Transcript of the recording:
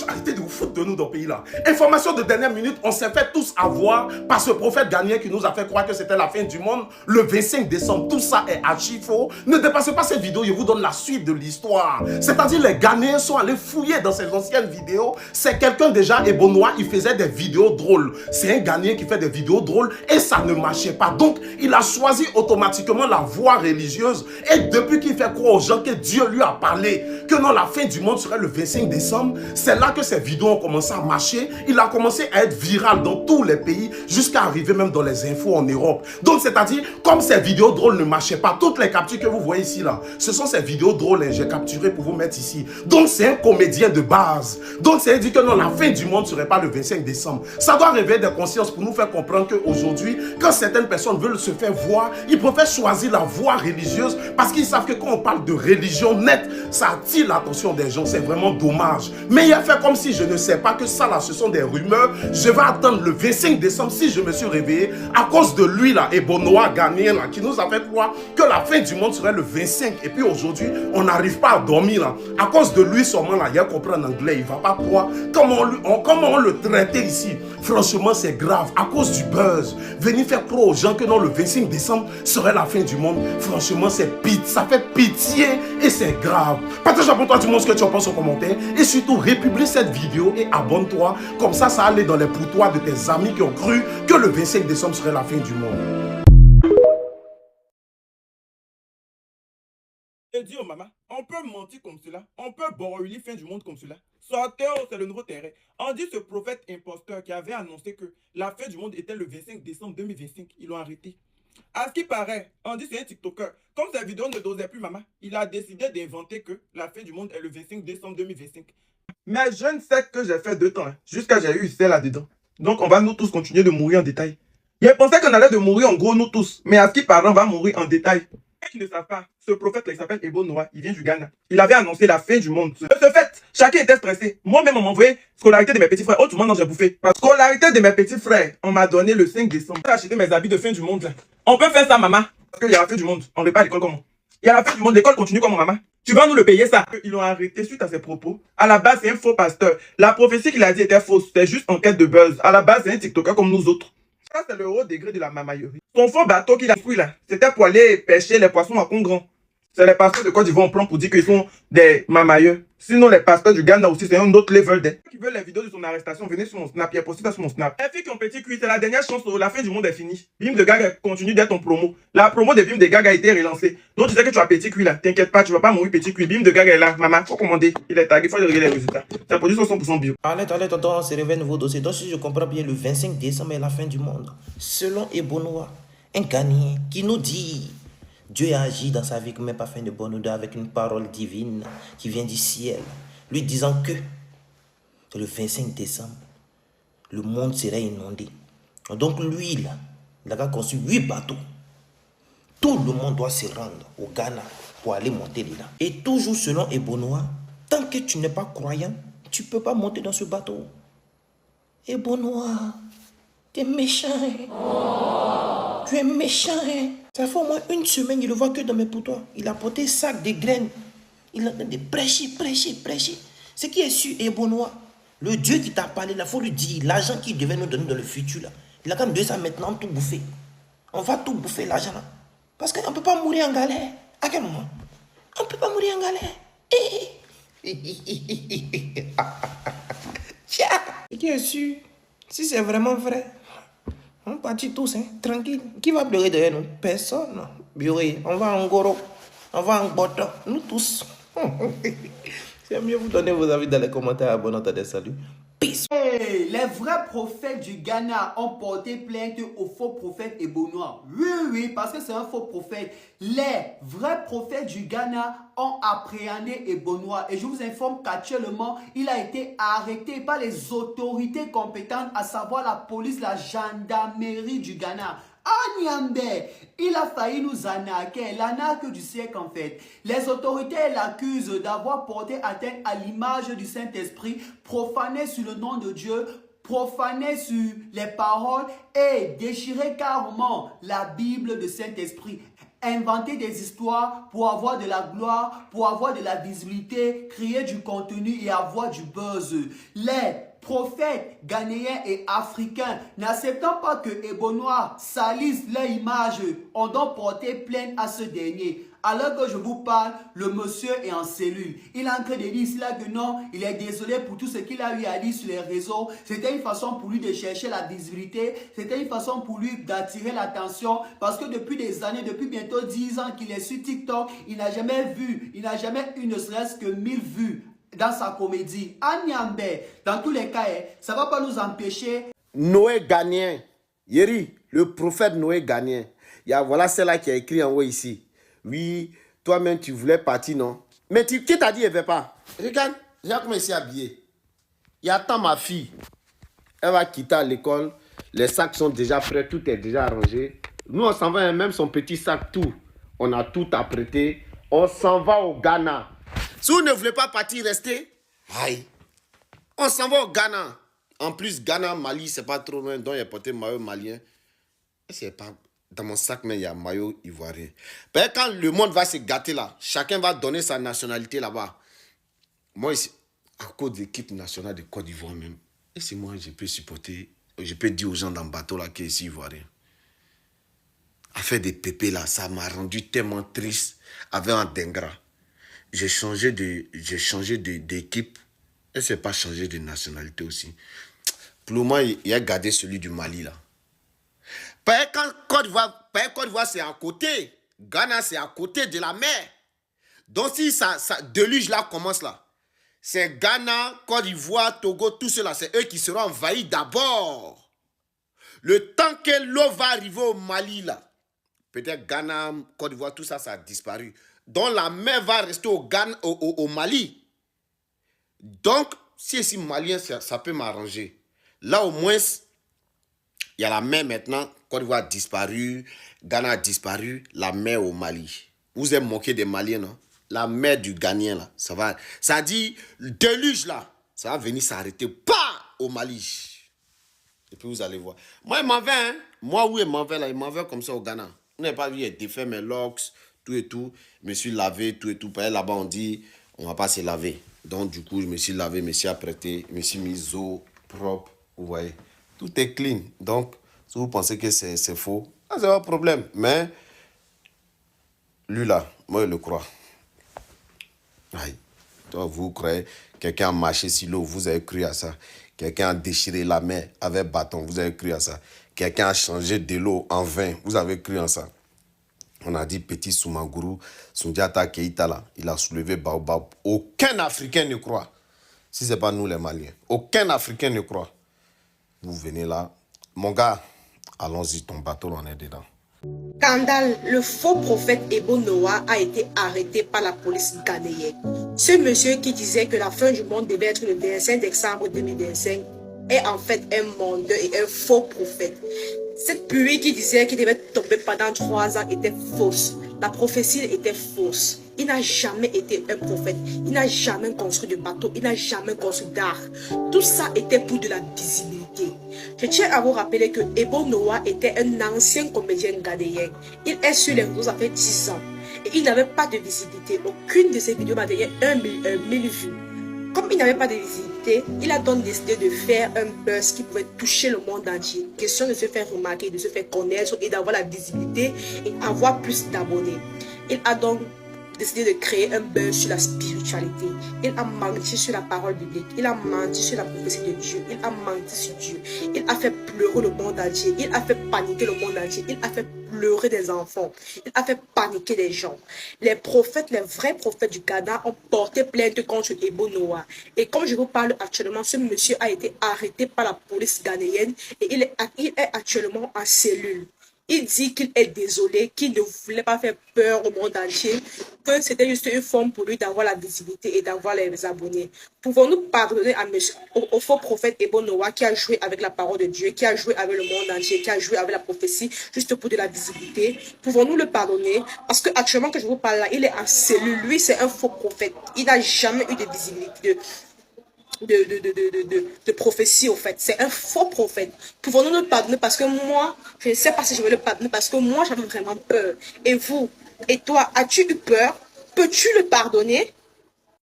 arrêtez de vous foutre de nous dans le pays là. Information de dernière minute, on s'est fait tous avoir par ce prophète ghanéen qui nous a fait croire que c'était la fin du monde le 25 décembre. Tout ça est archi faux. Ne dépassez pas cette vidéo, je vous donne la suite de l'histoire. C'est-à-dire les Ghanéens sont allés fouiller dans ces anciennes vidéos. C'est quelqu'un déjà ébonnois, il faisait des vidéos drôles. C'est un Ghanéen qui fait des vidéos drôles et ça ne marchait pas. Donc il a choisi automatiquement la voie religieuse et depuis qu'il fait croire aux gens que Dieu lui a parlé, que non, la fin du monde serait le 25 décembre, c'est là que ces vidéos ont commencé à marcher. Il a commencé à être viral dans tous les pays jusqu'à arriver même dans les infos en Europe. Donc c'est-à-dire, comme ces vidéos drôles ne marchaient pas, toutes les captures que vous voyez ici là, ce sont ces vidéos drôles et j'ai capturé pour vous mettre ici. Donc c'est un comédien de base. Donc c'est dit que non, la fin du monde ne serait pas le 25 décembre. Ça doit réveiller des consciences pour nous faire comprendre qu'aujourd'hui, quand certaines personnes veulent se faire voir, ils préfèrent choisir la voie religieuse parce qu'ils savent que quand on parle de religion nette, ça attire l'attention des gens. C'est vraiment dommage. Mais il a fait comme si je ne sais pas que ça là, ce sont des rumeurs. Je vais attendre le 25 décembre si je me suis réveillé à cause de lui là, ébonnois ghanéen là, qui nous a fait croire que la fin du monde serait le 25. Et puis aujourd'hui, on n'arrive pas à dormir là. À cause de lui seulement là, il a compris en anglais, il va pas croire comment on le traitait ici. Franchement, c'est grave. À cause du buzz, venir faire croire aux gens que non, le 25 décembre serait la fin du monde. Franchement, ça fait pitié et c'est grave. Partage avec toi, dis-moi ce que tu en penses en commentaire. Et surtout, republie cette vidéo et abonne-toi. Comme ça allait dans les poutoirs de tes amis qui ont cru que le 25 décembre serait la fin du monde. Et dis aux maman, on peut mentir comme cela, on peut broyer fin du monde comme cela. Sortez, c'est le nouveau terrain. On dit ce prophète imposteur qui avait annoncé que la fin du monde était le 25 décembre 2025. Ils l'ont arrêté. À ce qui paraît, on dit c'est un TikToker. Comme sa vidéo ne dosait plus maman, il a décidé d'inventer que la fin du monde est le 25 décembre 2025. Mais je ne sais que j'ai fait 2 temps, jusqu'à j'ai eu celle là-dedans. Donc on va nous tous continuer de mourir en détail. Il pensait qu'on allait de mourir en gros nous tous, mais à ce qui paraît, on va mourir en détail. Qui ne savent pas, ce prophète là, il s'appelle Ébonnois, il vient du Ghana. Il avait annoncé la fin du monde. De ce fait, chacun était stressé. Moi-même, on m'a envoyé scolarité de mes petits frères. Autrement, non, j'ai bouffé. La scolarité de mes petits frères, on m'a donné le 5 décembre. J'ai acheté mes habits de fin du monde là. On peut faire ça, maman. Parce qu'il y a la fin du monde. On ne va pas à l'école comment? Il y a la fin du monde, l'école continue comme maman. Tu vas nous le payer ça. Ils l'ont arrêté suite à ses propos. À la base, c'est un faux pasteur. La prophétie qu'il a dit était fausse. C'était juste en quête de buzz. À la base, c'est un TikToker comme nous autres. Ça, c'est le haut degré de la mamaillerie. Son faux bateau qu'il a pris là, c'était pour aller pêcher les poissons à Congrand. C'est les pasteurs de Côte d'Ivoire en plan pour dire qu'ils sont des mamailleurs. Sinon, les pasteurs du Ghana aussi, c'est un autre level des. Qui veulent les vidéos de son arrestation, venez sur mon snap, il y a posté ça sur mon snap. Les filles qui ont petit cuit, c'est la dernière chance, la fin du monde est finie. Bim de Gaga continue d'être en promo. La promo de Bim de Gaga a été relancée. Donc tu sais que tu as petit cuit là, t'inquiète pas, tu vas pas mourir petit cuit. Bim de Gaga est là, maman, faut commander. Il est tagué, faut regarder les résultats. Ça produit 100% bio. Allez, tonton, on se réveille nouveau dossier. Donc si je comprends bien, le 25 décembre est la fin du monde. Selon Ébonnois, un Ghanéen qui nous dit... Dieu a agi dans sa vie comme un parfum de bonne odeur avec une parole divine qui vient du ciel, lui disant que le 25 décembre, le monde serait inondé. Donc lui, là, il a construit 8 bateaux. Tout le monde doit se rendre au Ghana pour aller monter là. Et toujours selon Ébonnois, tant que tu n'es pas croyant, tu ne peux pas monter dans ce bateau. Ébonnois, tu es méchant. Tu es méchant, hein? Ça fait au moins 1 semaine, il ne le voit que dans mes potoirs. Il a porté un sac de graines. Il est en train de prêcher. Ce qui est sûr, Ébonnois, le Dieu qui t'a parlé, il faut lui dire l'argent qu'il devait nous donner dans le futur. Là. Il a quand même donné ça maintenant, tout bouffer. On va tout bouffer l'argent là. Parce qu'on ne peut pas mourir en galère. À quel moment? On ne peut pas mourir en galère. Ce qui est sûr, si c'est vraiment vrai, on partit tous, hein, tranquille. Qui va pleurer derrière nous? Personne. Buré, on va en Goro, on va en Boto, nous tous. C'est mieux vous donner vos avis dans les commentaires. Abonnez-vous, des saluts. Peace. Hey, les vrais prophètes du Ghana ont porté plainte au faux prophète Ébonnois. Oui, parce que c'est un faux prophète. Les vrais prophètes du Ghana ont appréhendé Ébonnois. Et je vous informe qu'actuellement, il a été arrêté par les autorités compétentes, à savoir la police, la gendarmerie du Ghana. À Niambé, il a failli nous arnaquer, l'arnaque du siècle en fait. Les autorités l'accusent d'avoir porté atteinte à l'image du Saint-Esprit, profané sur le nom de Dieu, profané sur les paroles et déchiré carrément la Bible du Saint-Esprit. inventer des histoires pour avoir de la gloire, pour avoir de la visibilité, créer du contenu et avoir du buzz. Les prophètes ghanéens et africains, n'acceptant pas que Ebonoir salisse leur image, ont donc porté plainte à ce dernier. Alors que je vous parle, le monsieur est en cellule. Il est en train de dire cela que non, il est désolé pour tout ce qu'il a eu à dire sur les réseaux. C'était une façon pour lui de chercher la visibilité. C'était une façon pour lui d'attirer l'attention. Parce que depuis des années, depuis bientôt 10 ans qu'il est sur TikTok, il n'a jamais eu ne serait-ce que 1000 vues dans sa comédie. Anyambe, dans tous les cas, ça ne va pas nous empêcher. Noé Ghanéen. Yeri, le prophète Noé Ghanéen. Voilà celle-là qui a écrit en haut ici. Oui, toi-même, tu voulais partir, non? Mais qui t'a dit, elle ne veut pas? Regarde comment il s'est habillé. Il attend ma fille. Elle va quitter l'école. Les sacs sont déjà prêts, tout est déjà arrangé. Nous, on s'en va, même son petit sac, tout. On a tout apprêté. On s'en va au Ghana. Si vous ne voulez pas partir, restez. Aïe. On s'en va au Ghana. En plus, Ghana, Mali, c'est pas trop loin. Donc, il y a porté maillot malien. C'est pas... Dans mon sac, mais il y a maillot ivoirien. Ben, quand le monde va se gâter là, chacun va donner sa nationalité là-bas. Moi, ici, à cause de l'équipe nationale de Côte d'Ivoire même, et c'est moi, je peux supporter, je peux dire aux gens dans le bateau là qui est ici ivoirien. À faire des pépés là, ça m'a rendu tellement triste avec un Dengra. J'ai changé d'équipe et c'est pas changé de nationalité aussi. Pour le moment, il a gardé celui du Mali là. Quand Côte d'Ivoire, c'est à côté. Ghana, c'est à côté de la mer. Donc, si ça déluge là commence là, c'est Ghana, Côte d'Ivoire, Togo, tout cela, c'est eux qui seront envahis d'abord. Le temps que l'eau va arriver au Mali là, peut-être Ghana, Côte d'Ivoire, tout ça, ça a disparu. Donc, la mer va rester au Mali. Donc, si c'est malien, ça peut m'arranger. Là, au moins, il y a la mer maintenant. Côte d'Ivoire a disparu, Ghana a disparu, la mer au Mali. Vous êtes moqué des Maliens, non? La mer du Ghanéen, là, ça dit, le déluge, là, ça va venir s'arrêter, pas au Mali. Et puis vous allez voir. Moi, il m'en va, hein? Moi, oui, il m'en va, là, il m'en va comme ça au Ghana. Vous n'avez pas vu, il a défait mes locks, tout et tout. Je me suis lavé, tout et tout. Là-bas, on dit, on ne va pas se laver. Donc, du coup, je me suis lavé, je me suis apprêté, je me suis mis eau propre, vous voyez. Tout est clean. Donc, si vous pensez que c'est faux, c'est pas un problème. Mais, lui là, moi je le crois. Aïe. Toi, vous croyez, quelqu'un a marché sur l'eau, vous avez cru à ça. Quelqu'un a déchiré la mer avec bâton, vous avez cru à ça. Quelqu'un a changé de l'eau en vin, vous avez cru à ça. On a dit petit Soumagourou, Sundiata Keïta là, il a soulevé Baobab. Aucun Africain ne croit. Si ce n'est pas nous les Maliens. Aucun Africain ne croit. Vous venez là. Mon gars, allons-y, ton bateau, on est dedans. Scandale, le faux prophète Ebo Noah a été arrêté par la police ghanéenne. Ce monsieur qui disait que la fin du monde devait être le 25 décembre 2025 est en fait un menteur et un faux prophète. Cette pluie qui disait qu'il devait tomber pendant 3 ans était fausse. La prophétie était fausse. Il n'a jamais été un prophète. Il n'a jamais construit de bateau. Il n'a jamais construit d'arc. Tout ça était pour de la visibilité. Je tiens à vous rappeler que Ebo Noah était un ancien comédien ghanéen. Il est sur les réseaux, ça fait 10 ans. Et il n'avait pas de visibilité. Aucune de ses vidéos n'a gagné 1000 vues. Comme il n'avait pas de visibilité, il a donc décidé de faire un buzz qui pouvait toucher le monde entier. Question de se faire remarquer, de se faire connaître et d'avoir la visibilité et avoir plus d'abonnés. Il a donc décidé de créer un buzz sur la spiritualité. Il a menti sur la parole biblique. Il a menti sur la prophétie de Dieu. Il a menti sur Dieu. Il a fait pleurer le monde entier. Il a fait paniquer le monde entier. Il a fait pleurer des enfants. Il a fait paniquer des gens. Les prophètes, les vrais prophètes du Ghana ont porté plainte contre Ebo Noah. Et comme je vous parle actuellement, ce monsieur a été arrêté par la police ghanéenne et il est actuellement en cellule. Il dit qu'il est désolé, qu'il ne voulait pas faire peur au monde entier, que c'était juste une forme pour lui d'avoir la visibilité et d'avoir les abonnés. Pouvons-nous pardonner au faux prophète Ebo Noah qui a joué avec la parole de Dieu, qui a joué avec le monde entier, qui a joué avec la prophétie, juste pour de la visibilité? Pouvons-nous le pardonner? Parce que actuellement que je vous parle là, il est en cellule. Lui, c'est un faux prophète. Il n'a jamais eu de visibilité. de prophétie, au fait. C'est un faux prophète. Pouvons-nous le pardonner? Parce que moi, je ne sais pas si je vais le pardonner, parce que moi, j'avais vraiment peur. Et vous, et toi, as-tu eu peur? Peux-tu le pardonner?